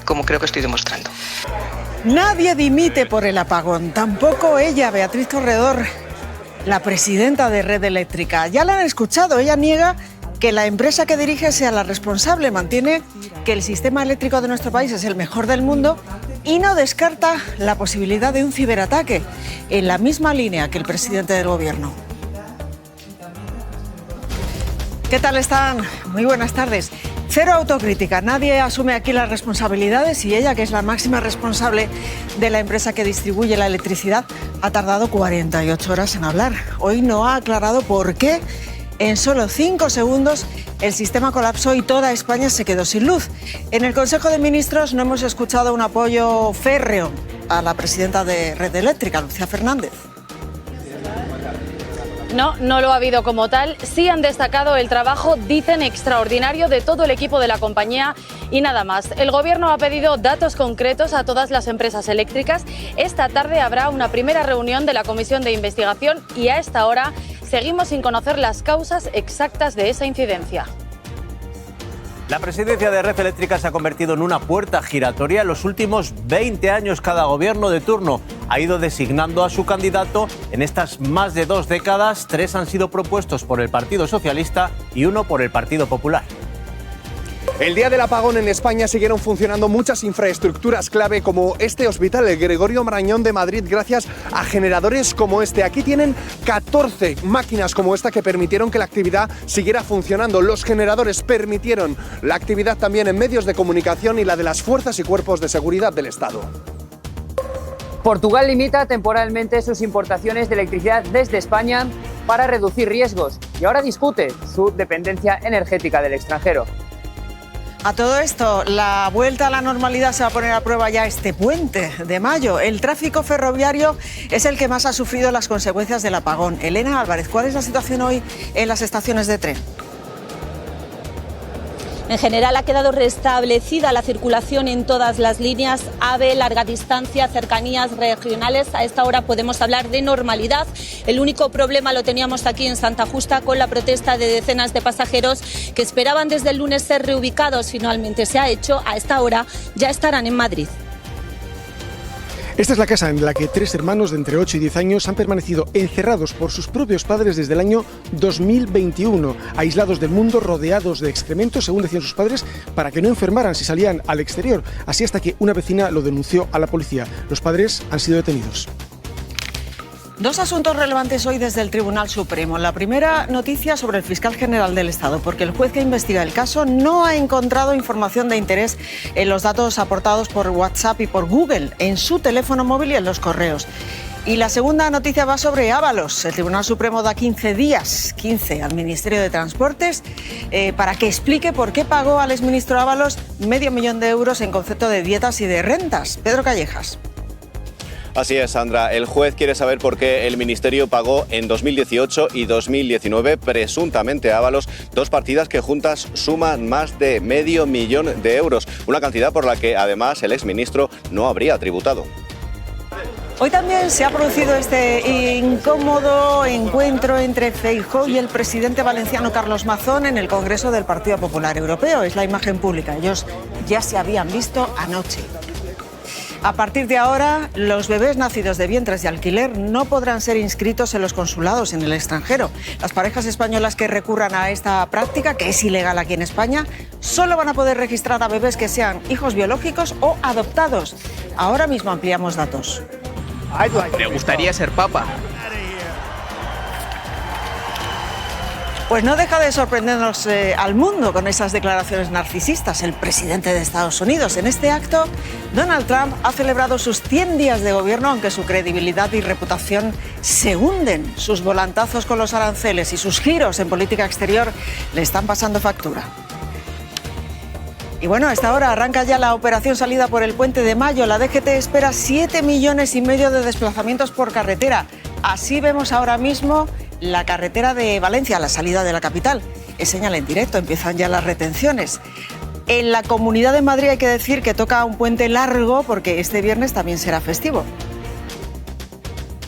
como creo que estoy demostrando. Nadie dimite por el apagón, tampoco ella, Beatriz Corredor, la presidenta de Red Eléctrica. Ya la han escuchado, ella niega que la empresa que dirige sea la responsable, mantiene que el sistema eléctrico de nuestro país es el mejor del mundo y no descarta la posibilidad de un ciberataque, en la misma línea que el presidente del gobierno. ¿Qué tal están? Muy buenas tardes. Cero autocrítica, nadie asume aquí las responsabilidades y ella, que es la máxima responsable de la empresa que distribuye la electricidad, ha tardado 48 horas en hablar. Hoy no ha aclarado por qué en solo 5 segundos el sistema colapsó y toda España se quedó sin luz. En el Consejo de Ministros no hemos escuchado un apoyo férreo a la presidenta de Red Eléctrica, Lucía Fernández. No lo ha habido como tal. Sí han destacado el trabajo, dicen, extraordinario de todo el equipo de la compañía y nada más. El Gobierno ha pedido datos concretos a todas las empresas eléctricas. Esta tarde habrá una primera reunión de la Comisión de Investigación y a esta hora seguimos sin conocer las causas exactas de esa incidencia. La presidencia de Red Eléctrica se ha convertido en una puerta giratoria. En los últimos 20 años, cada gobierno de turno ha ido designando a su candidato. En estas más de 2 décadas, 3 han sido propuestos por el Partido Socialista y 1 por el Partido Popular. El día del apagón en España siguieron funcionando muchas infraestructuras clave como este hospital, el Gregorio Marañón de Madrid, gracias a generadores como este. Aquí tienen 14 máquinas como esta que permitieron que la actividad siguiera funcionando. Los generadores permitieron la actividad también en medios de comunicación y la de las fuerzas y cuerpos de seguridad del Estado. Portugal limita temporalmente sus importaciones de electricidad desde España para reducir riesgos y ahora discute su dependencia energética del extranjero. A todo esto, la vuelta a la normalidad se va a poner a prueba ya este puente de mayo. El tráfico ferroviario es el que más ha sufrido las consecuencias del apagón. Elena Álvarez, ¿cuál es la situación hoy en las estaciones de tren? En general ha quedado restablecida la circulación en todas las líneas AVE, larga distancia, cercanías regionales. A esta hora podemos hablar de normalidad. El único problema lo teníamos aquí en Santa Justa con la protesta de decenas de pasajeros que esperaban desde el lunes ser reubicados. Finalmente se ha hecho. A esta hora ya estarán en Madrid. Esta es la casa en la que 3 hermanos de entre 8 y 10 años han permanecido encerrados por sus propios padres desde el año 2021, aislados del mundo, rodeados de excrementos, según decían sus padres, para que no enfermaran si salían al exterior. Así hasta que una vecina lo denunció a la policía. Los padres han sido detenidos. 2 asuntos relevantes hoy desde el Tribunal Supremo. La primera noticia sobre el fiscal general del Estado, porque el juez que investiga el caso no ha encontrado información de interés en los datos aportados por WhatsApp y por Google, en su teléfono móvil y en los correos. Y la segunda noticia va sobre Ábalos. El Tribunal Supremo da 15 días, 15, al Ministerio de Transportes para que explique por qué pagó al exministro Ábalos $500.000 de euros en concepto de dietas y de rentas. Pedro Callejas. Así es, Sandra. El juez quiere saber por qué el Ministerio pagó en 2018 y 2019 presuntamente a Ábalos 2 partidas que juntas suman más de $500.000 de euros, una cantidad por la que además el exministro no habría tributado. Hoy también se ha producido este incómodo encuentro entre Feijóo y el presidente valenciano Carlos Mazón en el Congreso del Partido Popular Europeo. Es la imagen pública. Ellos ya se habían visto anoche. A partir de ahora, los bebés nacidos de vientres de alquiler no podrán ser inscritos en los consulados en el extranjero. Las parejas españolas que recurran a esta práctica, que es ilegal aquí en España, solo van a poder registrar a bebés que sean hijos biológicos o adoptados. Ahora mismo ampliamos datos. Me gustaría ser papa. Pues no deja de sorprendernos al mundo con esas declaraciones narcisistas el presidente de Estados Unidos. En este acto, Donald Trump ha celebrado sus 100 días de gobierno, aunque su credibilidad y reputación se hunden. Sus volantazos con los aranceles y sus giros en política exterior le están pasando factura. Y bueno, a esta hora arranca ya la operación salida por el Puente de Mayo. La DGT espera 7,5 millones de desplazamientos por carretera. Así vemos ahora mismo la carretera de Valencia, la salida de la capital. Es señal en directo, empiezan ya las retenciones. En la Comunidad de Madrid hay que decir que toca un puente largo porque este viernes también será festivo.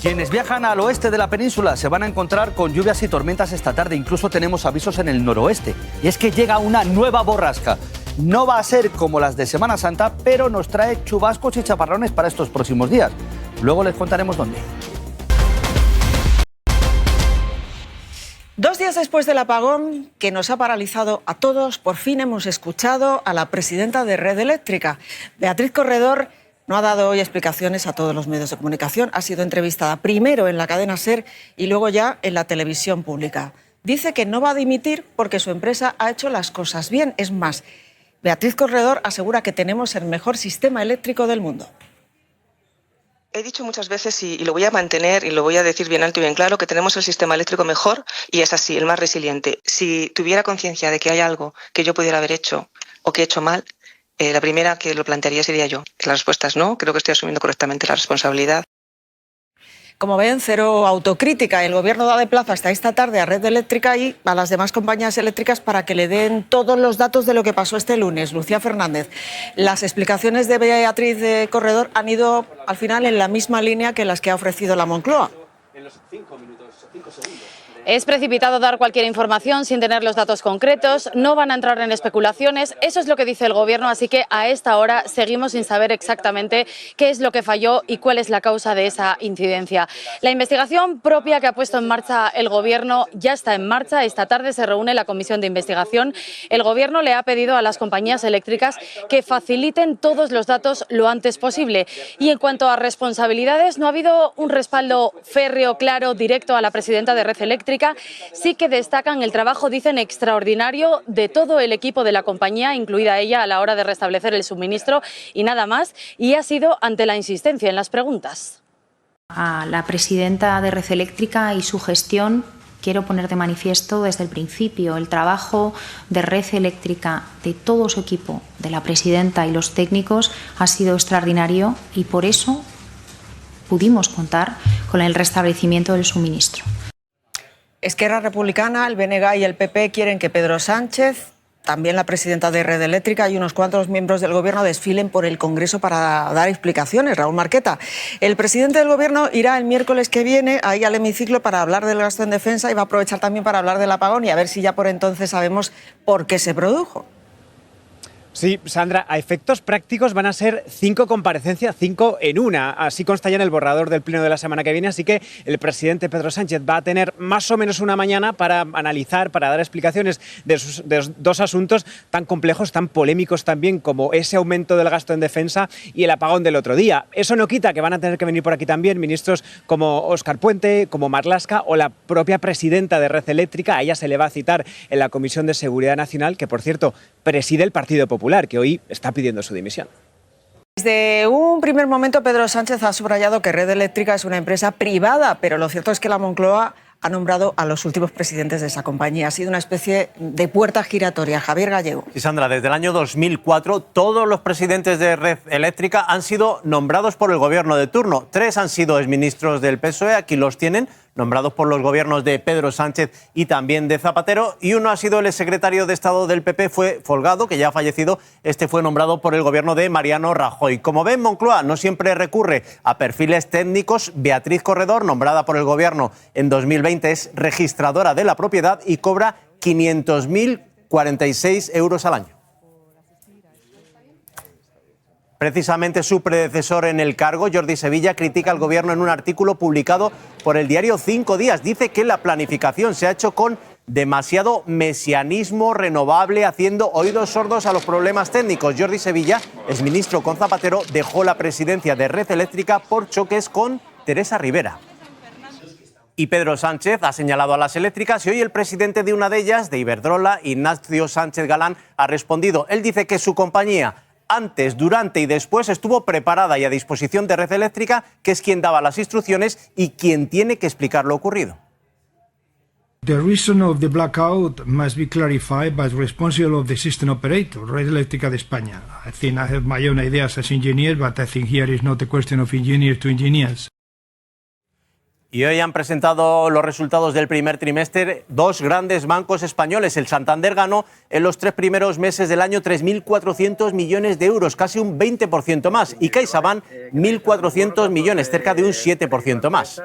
Quienes viajan al oeste de la península se van a encontrar con lluvias y tormentas esta tarde. Incluso tenemos avisos en el noroeste. Y es que llega una nueva borrasca. No va a ser como las de Semana Santa, pero nos trae chubascos y chaparrones para estos próximos días. Luego les contaremos dónde. 2 días después del apagón que nos ha paralizado a todos, por fin hemos escuchado a la presidenta de Red Eléctrica. Beatriz Corredor no ha dado hoy explicaciones a todos los medios de comunicación. Ha sido entrevistada primero en la cadena SER y luego ya en la televisión pública. Dice que no va a dimitir porque su empresa ha hecho las cosas bien. Es más, Beatriz Corredor asegura que tenemos el mejor sistema eléctrico del mundo. He dicho muchas veces y lo voy a mantener y lo voy a decir bien alto y bien claro que tenemos el sistema eléctrico mejor y es así, el más resiliente. Si tuviera conciencia de que hay algo que yo pudiera haber hecho o que he hecho mal, la primera que lo plantearía sería yo. La respuesta es no, creo que estoy asumiendo correctamente la responsabilidad. Como ven, cero autocrítica. El Gobierno da de plazo hasta esta tarde a Red Eléctrica y a las demás compañías eléctricas para que le den todos los datos de lo que pasó este lunes. Lucía Fernández, las explicaciones de Beatriz de Corredor han ido al final en la misma línea que las que ha ofrecido la Moncloa. En los 5 segundos. Es precipitado dar cualquier información sin tener los datos concretos, no van a entrar en especulaciones, eso es lo que dice el Gobierno, así que a esta hora seguimos sin saber exactamente qué es lo que falló y cuál es la causa de esa incidencia. La investigación propia que ha puesto en marcha el Gobierno ya está en marcha. Esta tarde se reúne la comisión de investigación. El Gobierno le ha pedido a las compañías eléctricas que faciliten todos los datos lo antes posible. Y en cuanto a responsabilidades, no ha habido un respaldo férreo, claro, directo a la presidenta de Red Eléctrica. Sí que destacan el trabajo, dicen, extraordinario de todo el equipo de la compañía, incluida ella, a la hora de restablecer el suministro y nada más, y ha sido ante la insistencia en las preguntas. A la presidenta de Red Eléctrica y su gestión quiero poner de manifiesto desde el principio el trabajo de Red Eléctrica, de todo su equipo, de la presidenta y los técnicos, ha sido extraordinario y por eso pudimos contar con el restablecimiento del suministro. Esquerra Republicana, el BNG y el PP quieren que Pedro Sánchez, también la presidenta de Red Eléctrica y unos cuantos miembros del Gobierno desfilen por el Congreso para dar explicaciones. Raúl Marqueta, el presidente del Gobierno irá el miércoles que viene ahí al hemiciclo para hablar del gasto en defensa y va a aprovechar también para hablar del apagón y a ver si ya por entonces sabemos por qué se produjo. Sí, Sandra, a efectos prácticos van a ser 5 comparecencias, 5 en una. Así consta ya en el borrador del pleno de la semana que viene, así que el presidente Pedro Sánchez va a tener más o menos una mañana para analizar, para dar explicaciones de dos asuntos tan complejos, tan polémicos también como ese aumento del gasto en defensa y el apagón del otro día. Eso no quita que van a tener que venir por aquí también ministros como Óscar Puente, como Marlaska o la propia presidenta de Red Eléctrica. A ella se le va a citar en la Comisión de Seguridad Nacional, que por cierto preside el Partido Popular, que hoy está pidiendo su dimisión. Desde un primer momento, Pedro Sánchez ha subrayado que Red Eléctrica es una empresa privada, pero lo cierto es que la Moncloa ha nombrado a los últimos presidentes de esa compañía. Ha sido una especie de puerta giratoria. Javier Gallego. Y Sandra, desde el año 2004 todos los presidentes de Red Eléctrica han sido nombrados por el gobierno de turno. 3 han sido exministros del PSOE, aquí los tienen, nombrados por los gobiernos de Pedro Sánchez y también de Zapatero, y uno ha sido el exsecretario de Estado del PP, fue Folgado, que ya ha fallecido. Este fue nombrado por el gobierno de Mariano Rajoy. Como ven, Moncloa no siempre recurre a perfiles técnicos. Beatriz Corredor, nombrada por el gobierno en 2020, es registradora de la propiedad y cobra 500.046 euros al año. Precisamente su predecesor en el cargo, Jordi Sevilla, critica al gobierno en un artículo publicado por el diario 5 Días. Dice que la planificación se ha hecho con demasiado mesianismo renovable, haciendo oídos sordos a los problemas técnicos. Jordi Sevilla, exministro con Zapatero, dejó la presidencia de Red Eléctrica por choques con Teresa Rivera. Y Pedro Sánchez ha señalado a las eléctricas y hoy el presidente de una de ellas, de Iberdrola, Ignacio Sánchez Galán, ha respondido. Él dice que su compañía antes, durante y después estuvo preparada y a disposición de Red Eléctrica, que es quien daba las instrucciones y quien tiene que explicar lo ocurrido. The reason of the blackout must be clarified by the responsible of the system operator, Red Eléctrica de España. I think I have my own ideas as engineer, but I think here is not a question of engineer to engineers. Y hoy han presentado los resultados del primer trimestre 2 grandes bancos españoles. El Santander ganó en los 3 primeros meses del año 3.400 millones de euros, casi un 20% más. Y CaixaBank 1.400 millones, cerca de un 7% más.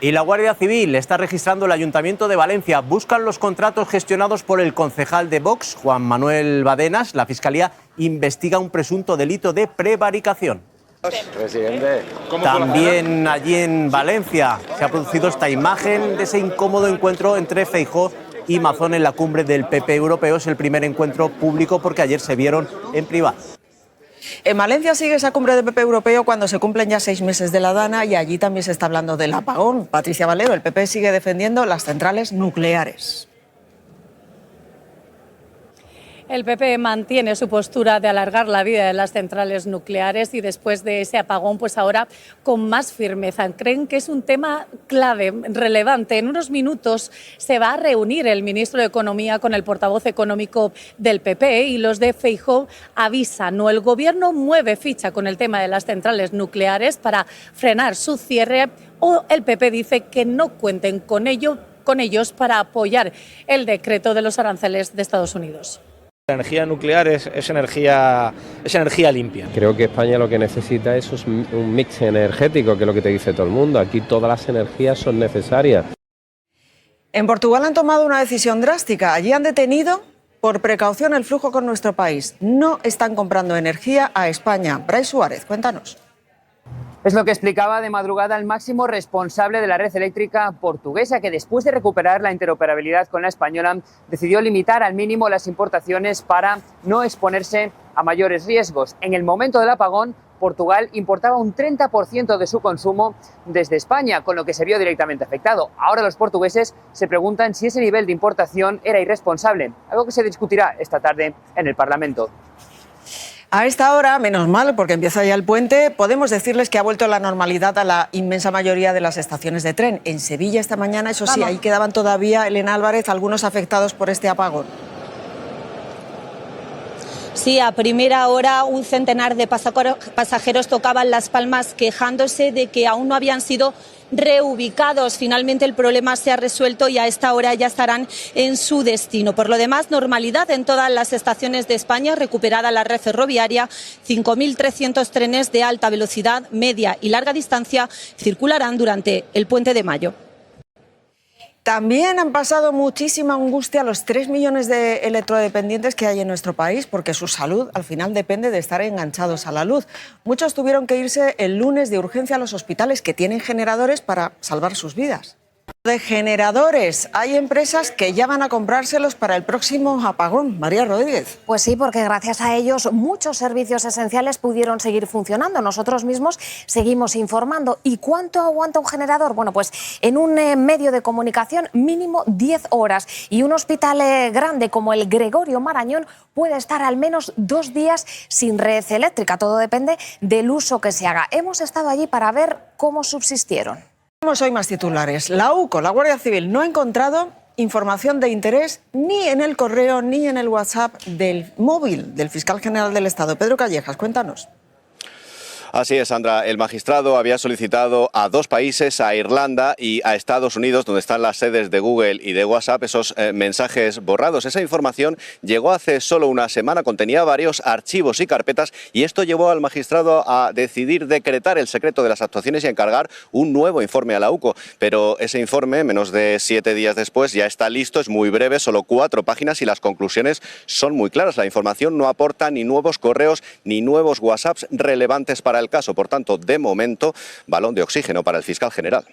Y la Guardia Civil está registrando el Ayuntamiento de Valencia. Buscan los contratos gestionados por el concejal de Vox, Juan Manuel Badenas. La Fiscalía investiga un presunto delito de prevaricación. Presidente. También allí en Valencia se ha producido esta imagen de ese incómodo encuentro entre Feijóo y Mazón en la cumbre del PP europeo. Es el primer encuentro público porque ayer se vieron en privado. En Valencia sigue esa cumbre del PP europeo cuando se cumplen ya 6 meses de la Dana y allí también se está hablando del apagón. Patricia Valero, el PP sigue defendiendo las centrales nucleares. El PP mantiene su postura de alargar la vida de las centrales nucleares y después de ese apagón, pues ahora con más firmeza. Creen que es un tema clave, relevante. En unos minutos se va a reunir el ministro de Economía con el portavoz económico del PP y los de Feijóo avisan, el gobierno mueve ficha con el tema de las centrales nucleares para frenar su cierre o el PP dice que no cuenten con ellos para apoyar el decreto de los aranceles de Estados Unidos. La energía nuclear es energía limpia. Creo que España lo que necesita es un mix energético, que es lo que te dice todo el mundo. Aquí todas las energías son necesarias. En Portugal han tomado una decisión drástica. Allí han detenido por precaución el flujo con nuestro país. No están comprando energía a España. Brais Suárez, cuéntanos. Es lo que explicaba de madrugada el máximo responsable de la red eléctrica portuguesa, que después de recuperar la interoperabilidad con la española, decidió limitar al mínimo las importaciones para no exponerse a mayores riesgos. En el momento del apagón, Portugal importaba un 30% de su consumo desde España, con lo que se vio directamente afectado. Ahora los portugueses se preguntan si ese nivel de importación era irresponsable, algo que se discutirá esta tarde en el Parlamento. A esta hora, menos mal, porque empieza ya el puente, podemos decirles que ha vuelto la normalidad a la inmensa mayoría de las estaciones de tren. En Sevilla esta mañana, eso sí, ahí quedaban todavía, Elena Álvarez, algunos afectados por este apagón. Sí, a primera hora un centenar de pasajeros tocaban las palmas quejándose de que aún no habían sido reubicados. Finalmente el problema se ha resuelto y a esta hora ya estarán en su destino. Por lo demás, normalidad en todas las estaciones de España, recuperada la red ferroviaria. 5.300 trenes de alta velocidad, media y larga distancia circularán durante el puente de mayo. También han pasado muchísima angustia los 3 millones de electrodependientes que hay en nuestro país, porque su salud al final depende de estar enganchados a la luz. Muchos tuvieron que irse el lunes de urgencia a los hospitales que tienen generadores para salvar sus vidas. De generadores, hay empresas que ya van a comprárselos para el próximo apagón. María Rodríguez. Pues sí, porque gracias a ellos muchos servicios esenciales pudieron seguir funcionando. Nosotros mismos seguimos informando. ¿Y cuánto aguanta un generador? Bueno, pues en un medio de comunicación mínimo 10 horas. Y un hospital grande como el Gregorio Marañón puede estar al menos 2 días sin red eléctrica. Todo depende del uso que se haga. Hemos estado allí para ver cómo subsistieron. Hoy más titulares. La UCO, la Guardia Civil, no ha encontrado información de interés ni en el correo ni en el WhatsApp del móvil del fiscal general del Estado. Pedro Callejas, cuéntanos. Así es, Sandra. El magistrado había solicitado a 2 países, a Irlanda y a Estados Unidos, donde están las sedes de Google y de WhatsApp, esos mensajes borrados. Esa información llegó hace solo una semana, contenía varios archivos y carpetas y esto llevó al magistrado a decidir decretar el secreto de las actuaciones y a encargar un nuevo informe a la UCO. Pero ese informe, menos de 7 días después, ya está listo, es muy breve, solo 4 páginas y las conclusiones son muy claras. La información no aporta ni nuevos correos ni nuevos WhatsApps relevantes para el caso. Por tanto, de momento, balón de oxígeno para el fiscal general.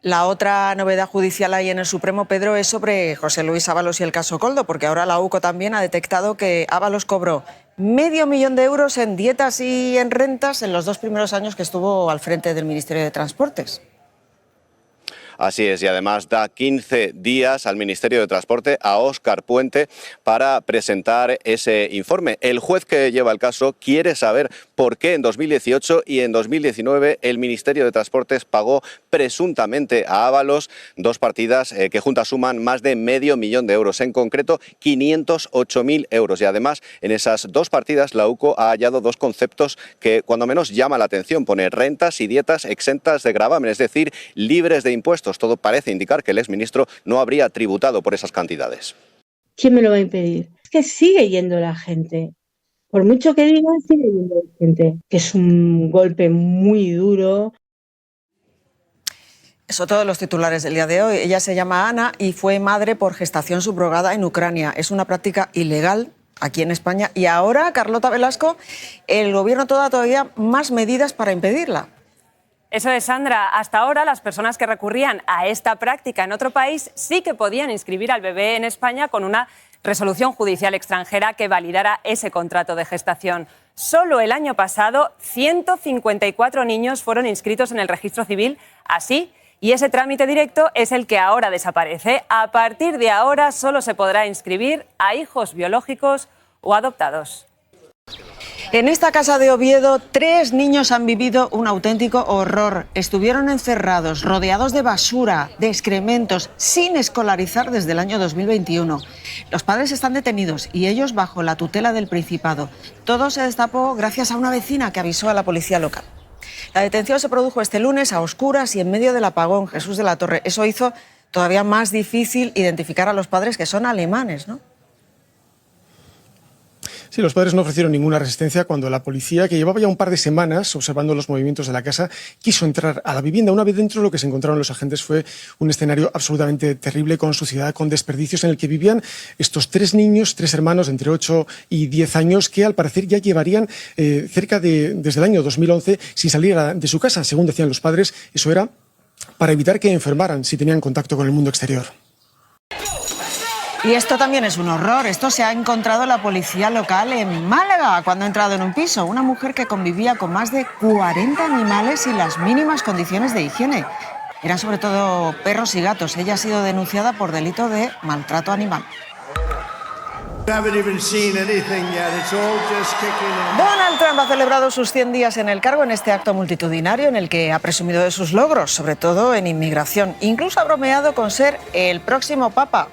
La otra novedad judicial ahí en el Supremo, Pedro, es sobre José Luis Ábalos y el caso Koldo, porque ahora la UCO también ha detectado que Ábalos cobró $500.000 euros en dietas y en rentas en los 2 primeros años que estuvo al frente del Ministerio de Transportes. Así es, y además da 15 días al Ministerio de Transporte, a Óscar Puente, para presentar ese informe. El juez que lleva el caso quiere saber por qué en 2018 y en 2019 el Ministerio de Transportes pagó presuntamente a Ábalos 2 partidas que juntas suman más de $500.000 euros, en concreto 508.000 euros. Y además en esas 2 partidas la UCO ha hallado 2 conceptos que cuando menos llama la atención. Pone rentas y dietas exentas de gravamen, es decir, libres de impuestos. Todo parece indicar que el exministro no habría tributado por esas cantidades. ¿Quién me lo va a impedir? Es que sigue yendo la gente. Por mucho que digan, sigue yendo la gente. Que es un golpe muy duro. Eso todos los titulares del día de hoy. Ella se llama Ana y fue madre por gestación subrogada en Ucrania. Es una práctica ilegal aquí en España y ahora, Carlota Velasco, el gobierno toma todavía más medidas para impedirla. Eso es, Sandra. Hasta ahora, las personas que recurrían a esta práctica en otro país sí que podían inscribir al bebé en España con una resolución judicial extranjera que validara ese contrato de gestación. Solo el año pasado, 154 niños fueron inscritos en el registro civil así, y ese trámite directo es el que ahora desaparece. A partir de ahora solo se podrá inscribir a hijos biológicos o adoptados. En esta casa de Oviedo, 3 niños han vivido un auténtico horror. Estuvieron encerrados, rodeados de basura, de excrementos, sin escolarizar desde el año 2021. Los padres están detenidos y ellos bajo la tutela del Principado. Todo se destapó gracias a una vecina que avisó a la policía local. La detención se produjo este lunes a oscuras y en medio del apagón. Jesús de la Torre. Eso hizo todavía más difícil identificar a los padres, que son alemanes, ¿no? Sí, los padres no ofrecieron ninguna resistencia cuando la policía, que llevaba ya un par de semanas observando los movimientos de la casa, quiso entrar a la vivienda. Una vez dentro, lo que se encontraron los agentes fue un escenario absolutamente terrible, con suciedad, con desperdicios, en el que vivían estos 3 niños, 3 hermanos de entre 8 y 10 años, que al parecer ya llevarían desde el año 2011 sin salir de su casa. Según decían los padres, eso era para evitar que enfermaran si tenían contacto con el mundo exterior. Y esto también es un horror. Esto se ha encontrado la policía local en Málaga cuando ha entrado en un piso. Una mujer que convivía con más de 40 animales y las mínimas condiciones de higiene. Eran sobre todo perros y gatos. Ella ha sido denunciada por delito de maltrato animal. Donald Trump ha celebrado sus 100 días en el cargo en este acto multitudinario en el que ha presumido de sus logros, sobre todo en inmigración. Incluso ha bromeado con ser el próximo papa.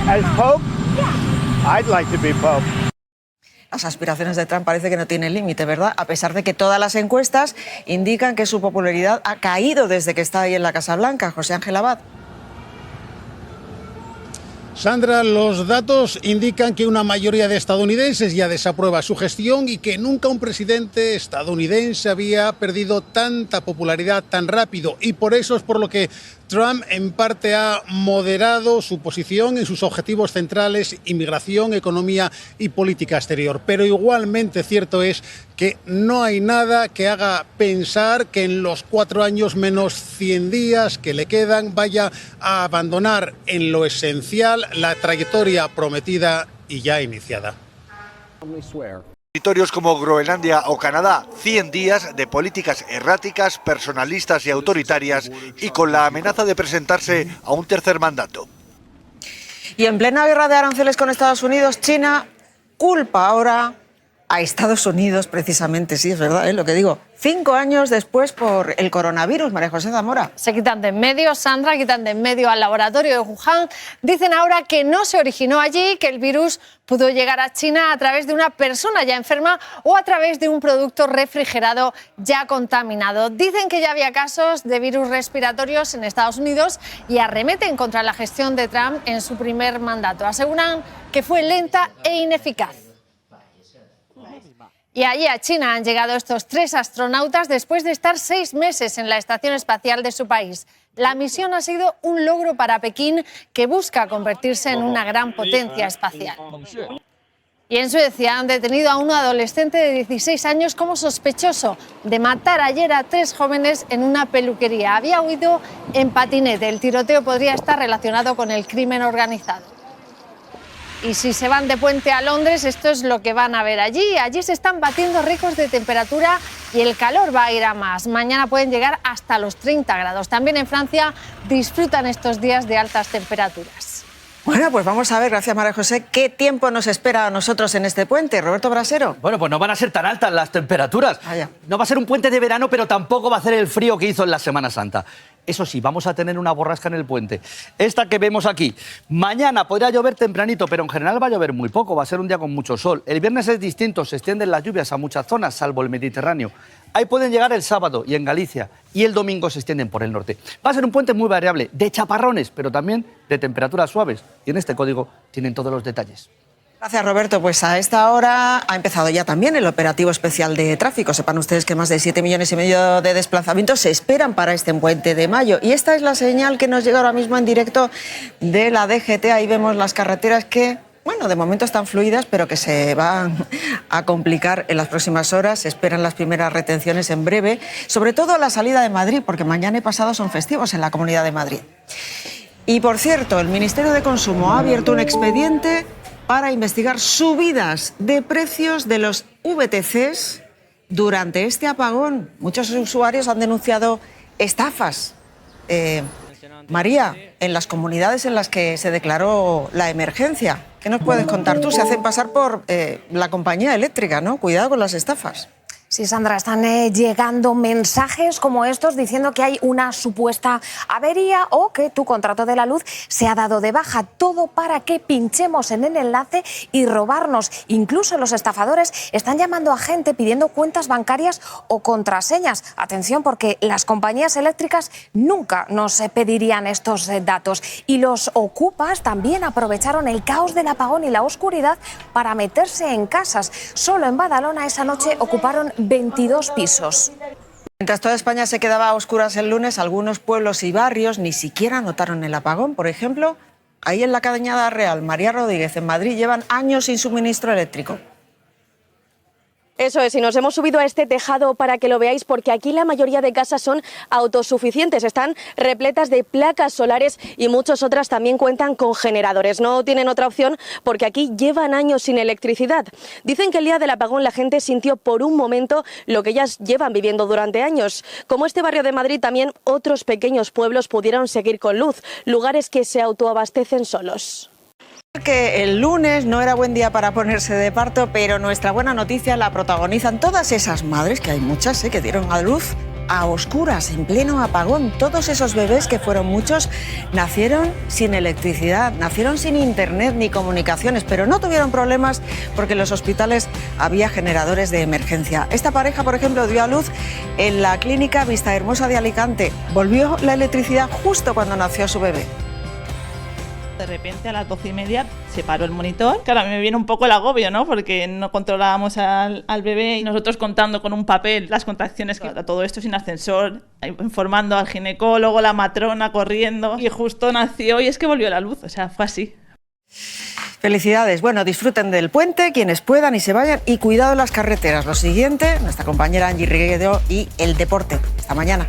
As Pope? I'd like to be Pope. Las aspiraciones de Trump parece que no tienen límite, ¿verdad? A pesar de que todas las encuestas indican que su popularidad ha caído desde que está ahí en la Casa Blanca. José Ángel Abad. Sandra, los datos indican que una mayoría de estadounidenses ya desaprueba su gestión y que nunca un presidente estadounidense había perdido tanta popularidad tan rápido. Y por eso es por lo que Trump en parte ha moderado su posición en sus objetivos centrales: inmigración, economía y política exterior. Pero igualmente cierto es que no hay nada que haga pensar que en los 4 años menos 100 días que le quedan vaya a abandonar en lo esencial la trayectoria prometida y ya iniciada. Territorios como Groenlandia o Canadá, 100 días de políticas erráticas, personalistas y autoritarias, y con la amenaza de presentarse a un tercer mandato. Y en plena guerra de aranceles con Estados Unidos, China culpa ahora a Estados Unidos, precisamente. Sí, es verdad, lo que digo. 5 años después por el coronavirus, María José Zamora. Se quitan de en medio, Sandra, quitan de en medio al laboratorio de Wuhan. Dicen ahora que no se originó allí, que el virus pudo llegar a China a través de una persona ya enferma o a través de un producto refrigerado ya contaminado. Dicen que ya había casos de virus respiratorios en Estados Unidos y arremeten contra la gestión de Trump en su primer mandato. Aseguran que fue lenta e ineficaz. Y allí a China han llegado estos 3 astronautas después de estar 6 meses en la estación espacial de su país. La misión ha sido un logro para Pekín, que busca convertirse en una gran potencia espacial. Y en Suecia han detenido a un adolescente de 16 años como sospechoso de matar ayer a 3 jóvenes en una peluquería. Había huido en patinete. El tiroteo podría estar relacionado con el crimen organizado. Y si se van de puente a Londres, esto es lo que van a ver allí. Allí se están batiendo récords de temperatura y el calor va a ir a más. Mañana pueden llegar hasta los 30 grados. También en Francia disfrutan estos días de altas temperaturas. Bueno, pues vamos a ver, gracias María José, qué tiempo nos espera a nosotros en este puente. Roberto Brasero. Bueno, pues no van a ser tan altas las temperaturas. No va a ser un puente de verano, pero tampoco va a hacer el frío que hizo en la Semana Santa. Eso sí, vamos a tener una borrasca en el puente. Esta que vemos aquí. Mañana podría llover tempranito, pero en general va a llover muy poco. Va a ser un día con mucho sol. El viernes es distinto, se extienden las lluvias a muchas zonas, salvo el Mediterráneo. Ahí pueden llegar el sábado y en Galicia. Y el domingo se extienden por el norte. Va a ser un puente muy variable, de chaparrones, pero también de temperaturas suaves. Y en este código tienen todos los detalles. Gracias, Roberto. Pues a esta hora ha empezado ya también el operativo especial de tráfico. Sepan ustedes que más de 7,5 millones de desplazamientos se esperan para este puente de mayo. Y esta es la señal que nos llega ahora mismo en directo de la DGT. Ahí vemos las carreteras que, bueno, de momento están fluidas, pero que se van a complicar en las próximas horas. Se esperan las primeras retenciones en breve, sobre todo a la salida de Madrid, porque mañana y pasado son festivos en la Comunidad de Madrid. Y, por cierto, el Ministerio de Consumo ha abierto un expediente para investigar subidas de precios de los VTCs durante este apagón. Muchos usuarios han denunciado estafas. María, en las comunidades en las que se declaró la emergencia, ¿qué nos puedes contar tú? Se hacen pasar por la compañía eléctrica, ¿no? Cuidado con las estafas. Sí, Sandra, están llegando mensajes como estos diciendo que hay una supuesta avería o que tu contrato de la luz se ha dado de baja. Todo para que pinchemos en el enlace y robarnos. Incluso los estafadores están llamando a gente pidiendo cuentas bancarias o contraseñas. Atención, porque las compañías eléctricas nunca nos pedirían estos datos. Y los ocupas también aprovecharon el caos del apagón y la oscuridad para meterse en casas. Solo en Badalona esa noche ocuparon 22 pisos. Mientras toda España se quedaba a oscuras el lunes, algunos pueblos y barrios ni siquiera notaron el apagón. Por ejemplo, ahí en la Cañada Real, María Rodríguez, en Madrid, llevan años sin suministro eléctrico. Eso es, y nos hemos subido a este tejado para que lo veáis, porque aquí la mayoría de casas son autosuficientes, están repletas de placas solares y muchas otras también cuentan con generadores. No tienen otra opción porque aquí llevan años sin electricidad. Dicen que el día del apagón la gente sintió por un momento lo que ellas llevan viviendo durante años. Como este barrio de Madrid, también otros pequeños pueblos pudieron seguir con luz, lugares que se autoabastecen solos. Que el lunes no era buen día para ponerse de parto, pero nuestra buena noticia la protagonizan todas esas madres, que hay muchas, que dieron a luz a oscuras, en pleno apagón. Todos esos bebés, que fueron muchos, nacieron sin electricidad, nacieron sin internet ni comunicaciones, pero no tuvieron problemas porque en los hospitales había generadores de emergencia. Esta pareja, por ejemplo, dio a luz en la clínica Vista Hermosa de Alicante. Volvió la electricidad justo cuando nació su bebé. De repente a las 12:30 se paró el monitor. Claro, a mí me viene un poco el agobio, ¿no? Porque no controlábamos al bebé y nosotros contando con un papel las contracciones, que todo esto sin ascensor, informando al ginecólogo, la matrona corriendo, y justo nació y es que volvió la luz, o sea, fue así. Felicidades. Bueno, disfruten del puente, quienes puedan y se vayan, y cuidado en las carreteras. Lo siguiente, nuestra compañera Angie Riguedo y el deporte. Hasta mañana.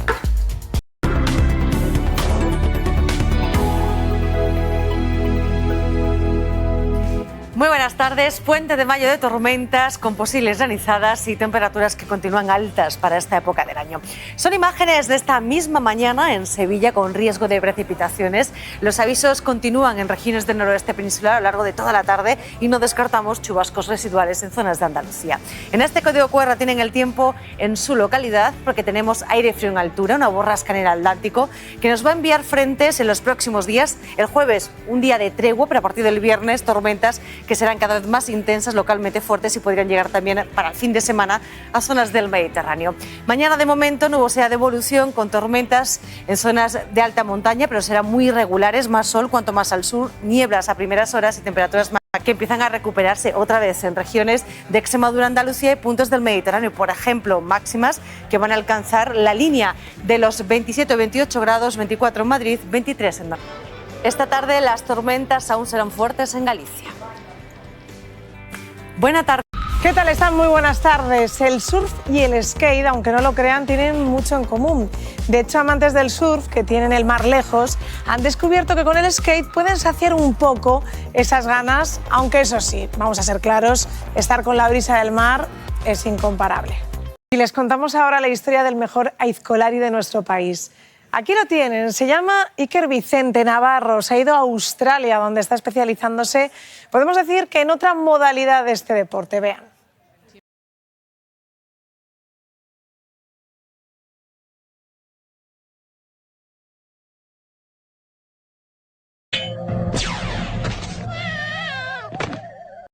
Muy buenas tardes. Puente de mayo de tormentas con posibles granizadas y temperaturas que continúan altas para esta época del año. Son imágenes de esta misma mañana en Sevilla con riesgo de precipitaciones. Los avisos continúan en regiones del noroeste peninsular a lo largo de toda la tarde y no descartamos chubascos residuales en zonas de Andalucía. En este código QR tienen el tiempo en su localidad porque tenemos aire frío en altura, una borrasca en el Atlántico que nos va a enviar frentes en los próximos días. El jueves, un día de tregua, pero a partir del viernes, tormentas que serán cada vez más intensas, localmente fuertes y podrían llegar también para el fin de semana a zonas del Mediterráneo. Mañana, de momento, nubosidad de evolución con tormentas en zonas de alta montaña, pero serán muy irregulares, más sol cuanto más al sur, nieblas a primeras horas y temperaturas más que empiezan a recuperarse otra vez en regiones de Extremadura, Andalucía y puntos del Mediterráneo. Por ejemplo, máximas que van a alcanzar la línea de los 27 o 28 grados, 24 en Madrid, 23 en Madrid. Esta tarde las tormentas aún serán fuertes en Galicia. Buenas tardes. ¿Qué tal están? Muy buenas tardes. El surf y el skate, aunque no lo crean, tienen mucho en común. De hecho, amantes del surf, que tienen el mar lejos, han descubierto que con el skate pueden saciar un poco esas ganas, aunque eso sí, vamos a ser claros, estar con la brisa del mar es incomparable. Y les contamos ahora la historia del mejor aizkolari de nuestro país. Aquí lo tienen, se llama Iker Vicente Navarro, se ha ido a Australia, donde está especializándose, podemos decir que en otra modalidad de este deporte. Vean.